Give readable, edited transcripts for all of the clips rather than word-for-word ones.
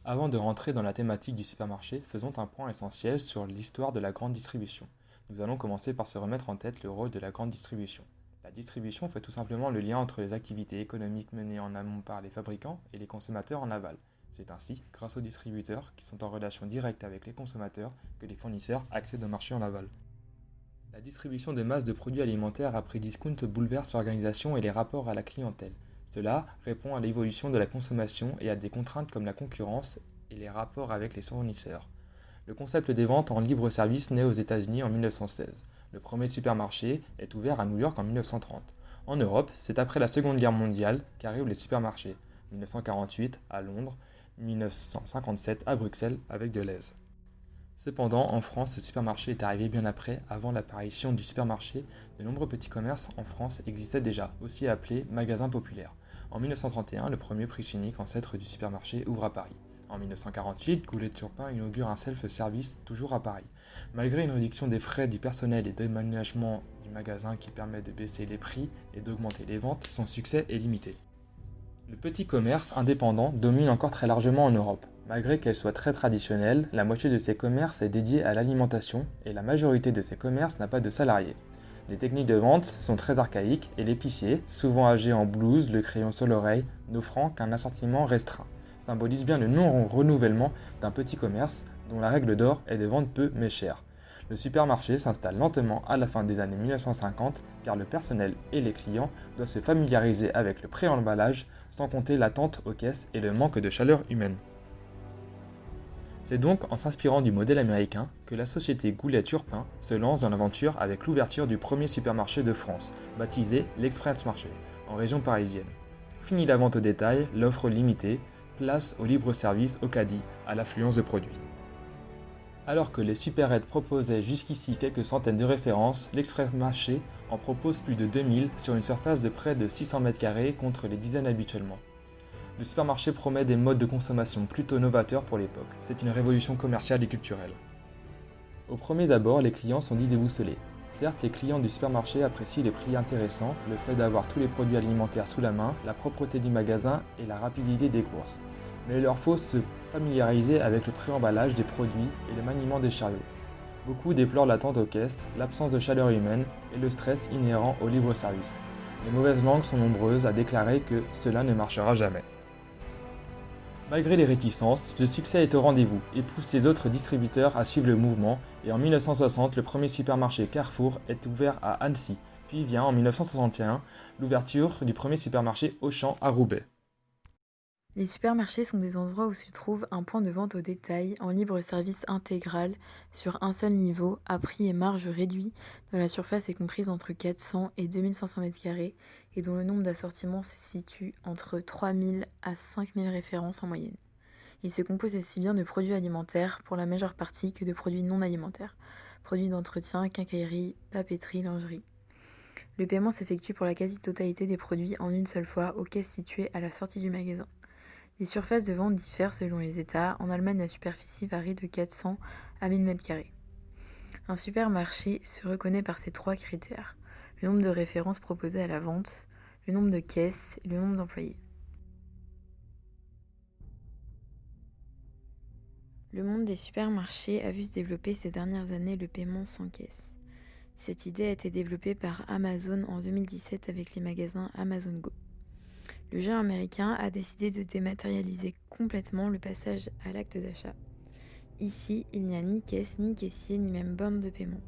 Avant de rentrer dans la thématique du supermarché, faisons un point essentiel sur l'histoire de la grande distribution. Nous allons commencer par se remettre en tête le rôle de la grande distribution. La distribution fait tout simplement le lien entre les activités économiques menées en amont par les fabricants et les consommateurs en aval. C'est ainsi, grâce aux distributeurs qui sont en relation directe avec les consommateurs, que les fournisseurs accèdent au marché en aval. La distribution de masse de produits alimentaires à prix discount bouleverse l'organisation et les rapports à la clientèle. Cela répond à l'évolution de la consommation et à des contraintes comme la concurrence et les rapports avec les fournisseurs. Le concept des ventes en libre service naît aux États-Unis en 1916. Le premier supermarché est ouvert à New York en 1930. En Europe, c'est après la Seconde Guerre mondiale qu'arrivent les supermarchés. 1948 à Londres, 1957 à Bruxelles avec Deleuze. Cependant, en France, le supermarché est arrivé bien après. Avant l'apparition du supermarché, de nombreux petits commerces en France existaient déjà, aussi appelés magasins populaires. En 1931, le premier prix unique, ancêtre du supermarché, ouvre à Paris. En 1948, Goulet-Turpin inaugure un self-service, toujours à Paris. Malgré une réduction des frais du personnel et d'aménagement du magasin qui permet de baisser les prix et d'augmenter les ventes, son succès est limité. Le petit commerce indépendant domine encore très largement en Europe. Malgré qu'elle soit très traditionnelle, la moitié de ces commerces est dédiée à l'alimentation et la majorité de ces commerces n'a pas de salariés. Les techniques de vente sont très archaïques et l'épicier, souvent âgé en blouse, le crayon sur l'oreille, n'offrant qu'un assortiment restreint, symbolise bien le non-renouvellement d'un petit commerce dont la règle d'or est de vendre peu mais cher. Le supermarché s'installe lentement à la fin des années 1950 car le personnel et les clients doivent se familiariser avec le pré-emballage sans compter l'attente aux caisses et le manque de chaleur humaine. C'est donc en s'inspirant du modèle américain que la société Goulet-Turpin se lance dans l'aventure avec l'ouverture du premier supermarché de France, baptisé l'Express Marché, en région parisienne. Fini la vente au détail, l'offre limitée, place au libre-service au caddie, à l'affluence de produits. Alors que les supérettes proposaient jusqu'ici quelques centaines de références, l'Express Marché en propose plus de 2000 sur une surface de près de 600 m² contre les dizaines habituellement. Le supermarché promet des modes de consommation plutôt novateurs pour l'époque. C'est une révolution commerciale et culturelle. Aux premiers abords, les clients sont dits déboussolés. Certes, les clients du supermarché apprécient les prix intéressants, le fait d'avoir tous les produits alimentaires sous la main, la propreté du magasin et la rapidité des courses. Mais il leur faut se familiariser avec le pré-emballage des produits et le maniement des chariots. Beaucoup déplorent l'attente aux caisses, l'absence de chaleur humaine et le stress inhérent au libre-service. Les mauvaises langues sont nombreuses à déclarer que cela ne marchera jamais. Malgré les réticences, le succès est au rendez-vous et pousse les autres distributeurs à suivre le mouvement et en 1960, le premier supermarché Carrefour est ouvert à Annecy, puis vient en 1961 l'ouverture du premier supermarché Auchan à Roubaix. Les supermarchés sont des endroits où se trouve un point de vente au détail en libre service intégral sur un seul niveau à prix et marge réduits dont la surface est comprise entre 400 et 2500 m² et dont le nombre d'assortiments se situe entre 3000 à 5000 références en moyenne. Il se compose aussi bien de produits alimentaires pour la majeure partie que de produits non alimentaires, produits d'entretien, quincaillerie, papeterie, lingerie. Le paiement s'effectue pour la quasi-totalité des produits en une seule fois aux caisses situées à la sortie du magasin. Les surfaces de vente diffèrent selon les États. En Allemagne, la superficie varie de 400 à 1000 m². Un supermarché se reconnaît par ces trois critères: le nombre de références proposées à la vente, le nombre de caisses et le nombre d'employés. Le monde des supermarchés a vu se développer ces dernières années le paiement sans caisse. Cette idée a été développée par Amazon en 2017 avec les magasins Amazon Go. Le géant américain a décidé de dématérialiser complètement le passage à l'acte d'achat. Ici, il n'y a ni caisse, ni caissier, ni même borne de paiement.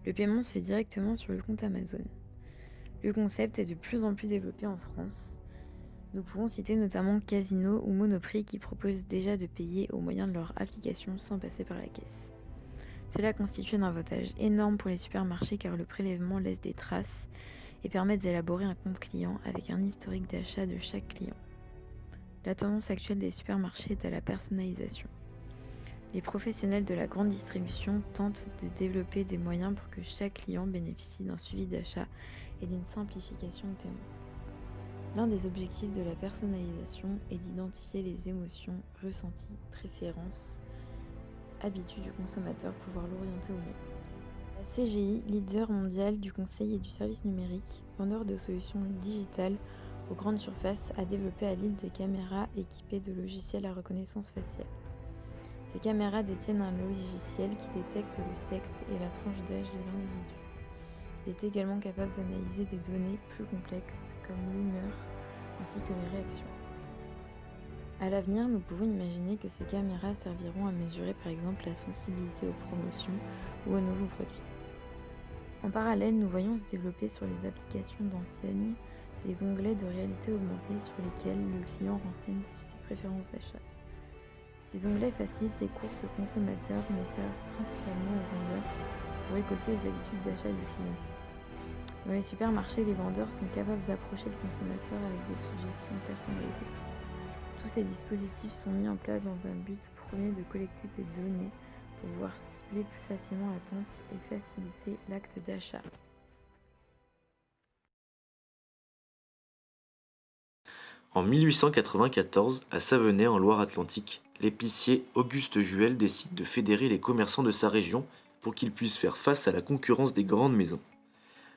Le paiement se fait directement sur le compte Amazon. Le concept est de plus en plus développé en France. Nous pouvons citer notamment Casino ou Monoprix qui proposent déjà de payer au moyen de leur application sans passer par la caisse. Cela constitue un avantage énorme pour les supermarchés car le prélèvement laisse des traces et permet d'élaborer un compte client avec un historique d'achat de chaque client. La tendance actuelle des supermarchés est à la personnalisation. Les professionnels de la grande distribution tentent de développer des moyens pour que chaque client bénéficie d'un suivi d'achat et d'une simplification de paiement. L'un des objectifs de la personnalisation est d'identifier les émotions, ressentis, préférences, habitudes du consommateur pour pouvoir l'orienter au mieux. La CGI, leader mondial du conseil et du service numérique, vendeur de solutions digitales, aux grandes surfaces a développé à Lille des caméras équipées de logiciels à reconnaissance faciale. Ces caméras détiennent un logiciel qui détecte le sexe et la tranche d'âge de l'individu. Il est également capable d'analyser des données plus complexes comme l'humeur ainsi que les réactions. À l'avenir, nous pouvons imaginer que ces caméras serviront à mesurer par exemple la sensibilité aux promotions ou aux nouveaux produits. En parallèle, nous voyons se développer sur les applications d'enseigne des onglets de réalité augmentée sur lesquels le client renseigne ses préférences d'achat. Ces onglets facilitent les courses aux consommateurs mais servent principalement aux vendeurs pour récolter les habitudes d'achat du client. Dans les supermarchés, les vendeurs sont capables d'approcher le consommateur avec des suggestions personnalisées. Tous ces dispositifs sont mis en place dans un but premier de collecter des données pour pouvoir cibler plus facilement l'attente et faciliter l'acte d'achat. En 1894, à Savenay en Loire-Atlantique, l'épicier Auguste Juel décide de fédérer les commerçants de sa région pour qu'ils puissent faire face à la concurrence des grandes maisons.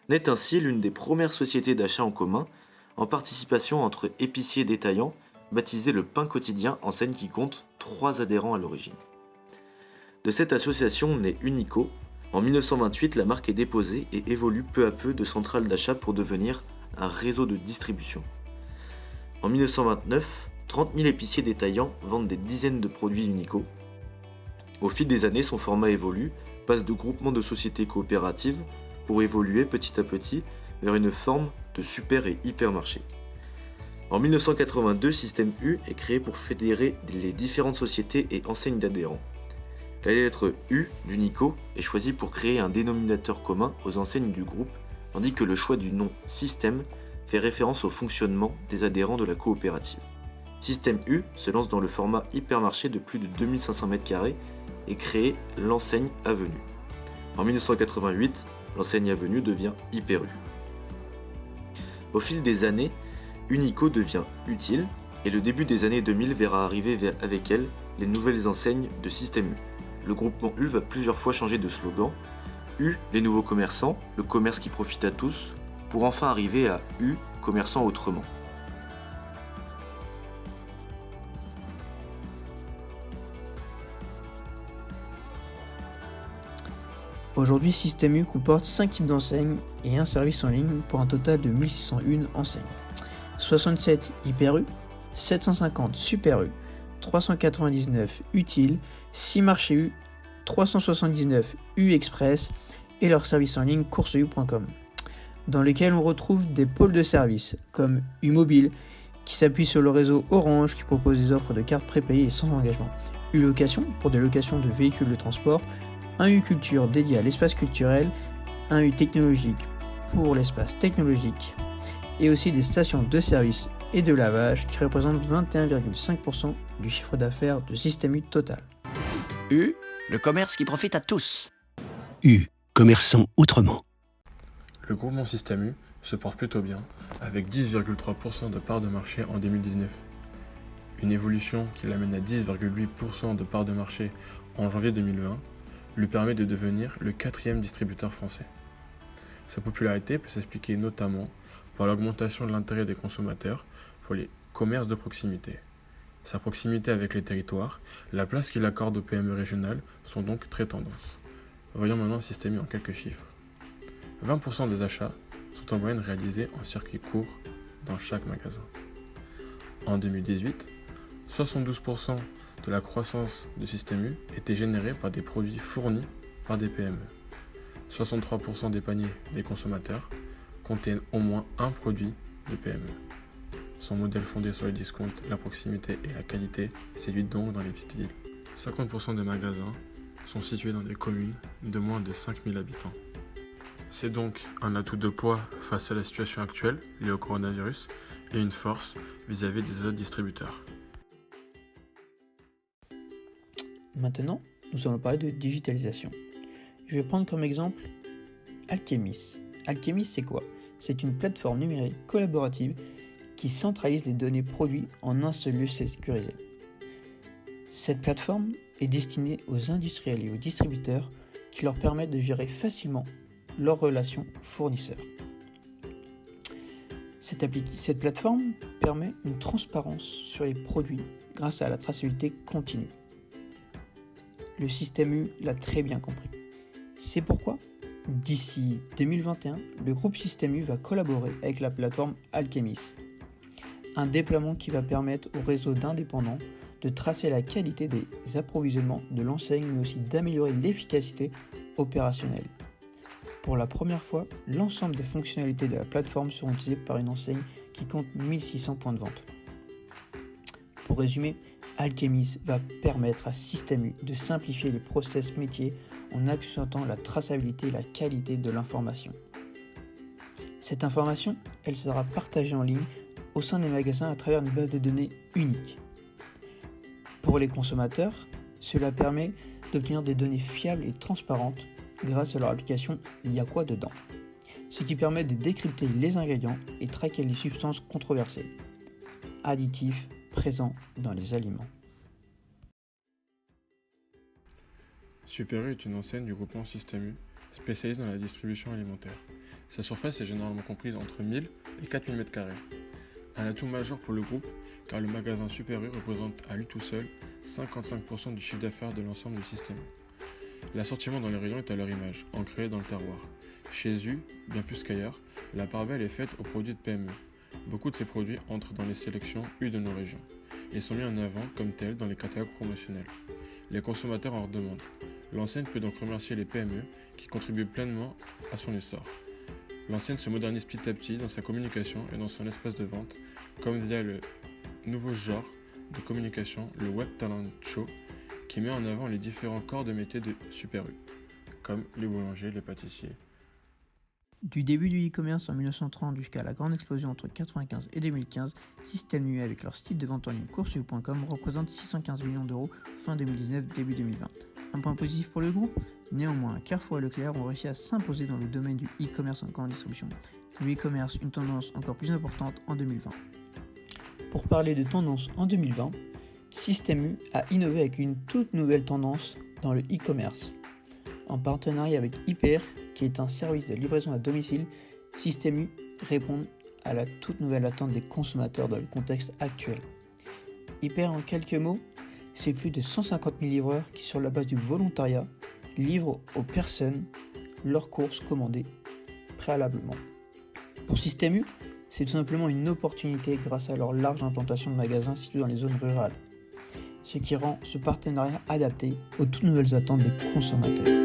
Naît ainsi l'une des premières sociétés d'achat en commun, en participation entre épiciers détaillants, baptisée le Pain Quotidien, enseigne qui compte 3 adhérents à l'origine. De cette association naît Unico. En 1928, la marque est déposée et évolue peu à peu de centrale d'achat pour devenir un réseau de distribution. En 1929, 30 000 épiciers détaillants vendent des dizaines de produits Unico. Au fil des années, son format évolue, passe de groupement de sociétés coopératives pour évoluer petit à petit vers une forme de super et hypermarché. En 1982, Système U est créé pour fédérer les différentes sociétés et enseignes d'adhérents. La lettre U d'Unico est choisie pour créer un dénominateur commun aux enseignes du groupe, tandis que le choix du nom Système fait référence au fonctionnement des adhérents de la coopérative. Système U se lance dans le format hypermarché de plus de 2500 m² et crée l'enseigne Avenue. En 1988, l'enseigne Avenue devient Hyper U. Au fil des années, Unico devient utile et le début des années 2000 verra arriver avec elle les nouvelles enseignes de Système U. Le groupement U va plusieurs fois changer de slogan. U, les nouveaux commerçants, le commerce qui profite à tous, pour enfin arriver à U, commerçant autrement. Aujourd'hui, Système U comporte 5 types d'enseignes et un service en ligne pour un total de 1601 enseignes. 67 Hyper U, 750 Super U, 399 Utile, 6 marchés U, 379 U Express et leur service en ligne courseu.com, dans lesquels on retrouve des pôles de services comme U Mobile qui s'appuie sur le réseau Orange qui propose des offres de cartes prépayées et sans engagement, U Location pour des locations de véhicules de transport, un U Culture dédié à l'espace culturel, un U Technologique pour l'espace technologique et aussi des stations de service et de lavage qui représentent 21,5% du chiffre d'affaires de Système U total. U, le commerce qui profite à tous. U, commerçant autrement. Le groupement Système U se porte plutôt bien, avec 10,3% de part de marché en 2019. Une évolution qui l'amène à 10,8% de part de marché en janvier 2020 lui permet de devenir le 4e distributeur français. Sa popularité peut s'expliquer notamment par l'augmentation de l'intérêt des consommateurs pour les commerces de proximité. Sa proximité avec les territoires, la place qu'il accorde aux PME régionales sont donc très tendance. Voyons maintenant Système U en quelques chiffres. 20% des achats sont en moyenne réalisés en circuit court dans chaque magasin. En 2018, 72% de la croissance de Système U était générée par des produits fournis par des PME. 63% des paniers des consommateurs contiennent au moins un produit de PME. Son modèle fondé sur le discount, la proximité et la qualité séduit donc dans les petites villes. 50% des magasins sont situés dans des communes de moins de 5000 habitants. C'est donc un atout de poids face à la situation actuelle liée au coronavirus et une force vis-à-vis des autres distributeurs. Maintenant, nous allons parler de digitalisation. Je vais prendre comme exemple Alchemis. Alchemis, c'est quoi ? C'est une plateforme numérique collaborative qui centralise les données produits en un seul lieu sécurisé. Cette plateforme est destinée aux industriels et aux distributeurs qui leur permettent de gérer facilement leurs relations fournisseurs. Cette plateforme permet une transparence sur les produits grâce à la traçabilité continue. Le système U l'a très bien compris. C'est pourquoi, d'ici 2021, le groupe Système U va collaborer avec la plateforme Alchemis. Un déploiement qui va permettre au réseau d'indépendants de tracer la qualité des approvisionnements de l'enseigne, mais aussi d'améliorer l'efficacité opérationnelle. Pour la première fois, l'ensemble des fonctionnalités de la plateforme seront utilisées par une enseigne qui compte 1600 points de vente. Pour résumer, Alchemis va permettre à Système U de simplifier les process métiers en accentuant la traçabilité et la qualité de l'information. Cette information, elle sera partagée en ligne au sein des magasins à travers une base de données unique. Pour les consommateurs, cela permet d'obtenir des données fiables et transparentes grâce à leur application Y'a quoi dedans, ce qui permet de décrypter les ingrédients et traquer les substances controversées, additifs présents dans les aliments. Super U est une enseigne du groupement Système U spécialisée dans la distribution alimentaire. Sa surface est généralement comprise entre 1000 et 4000 m². Un atout majeur pour le groupe car le magasin Super U représente à lui tout seul 55% du chiffre d'affaires de l'ensemble du Système U. L'assortiment dans les rayons est à leur image, ancré dans le terroir. Chez U, bien plus qu'ailleurs, la part belle est faite aux produits de PME. Beaucoup de ces produits entrent dans les sélections U de nos régions et sont mis en avant comme tels dans les catalogues promotionnels. Les consommateurs en redemandent. L'enseigne peut donc remercier les PME qui contribuent pleinement à son essor. L'enseigne se modernise petit à petit dans sa communication et dans son espace de vente, comme via le nouveau genre de communication, le Web Talent Show, qui met en avant les différents corps de métier de Super U, comme les boulangers, les pâtissiers. Du début du e-commerce en 1930 jusqu'à la grande explosion entre 1995 et 2015, Système U avec leur site de vente en ligne coursu.com représente 615 millions d'euros fin 2019, début 2020. Un point positif pour le groupe, néanmoins Carrefour et Leclerc ont réussi à s'imposer dans le domaine du e-commerce en grande distribution. Le e-commerce, une tendance encore plus importante en 2020. Pour parler de tendance en 2020, Système U a innové avec une toute nouvelle tendance dans le e-commerce. En partenariat avec IPR, qui est un service de livraison à domicile, Système U répond à la toute nouvelle attente des consommateurs dans le contexte actuel. IPR en quelques mots, c'est plus de 150 000 livreurs qui, sur la base du volontariat, livrent aux personnes leurs courses commandées préalablement. Pour Système U, c'est tout simplement une opportunité grâce à leur large implantation de magasins situés dans les zones rurales, ce qui rend ce partenariat adapté aux toutes nouvelles attentes des consommateurs.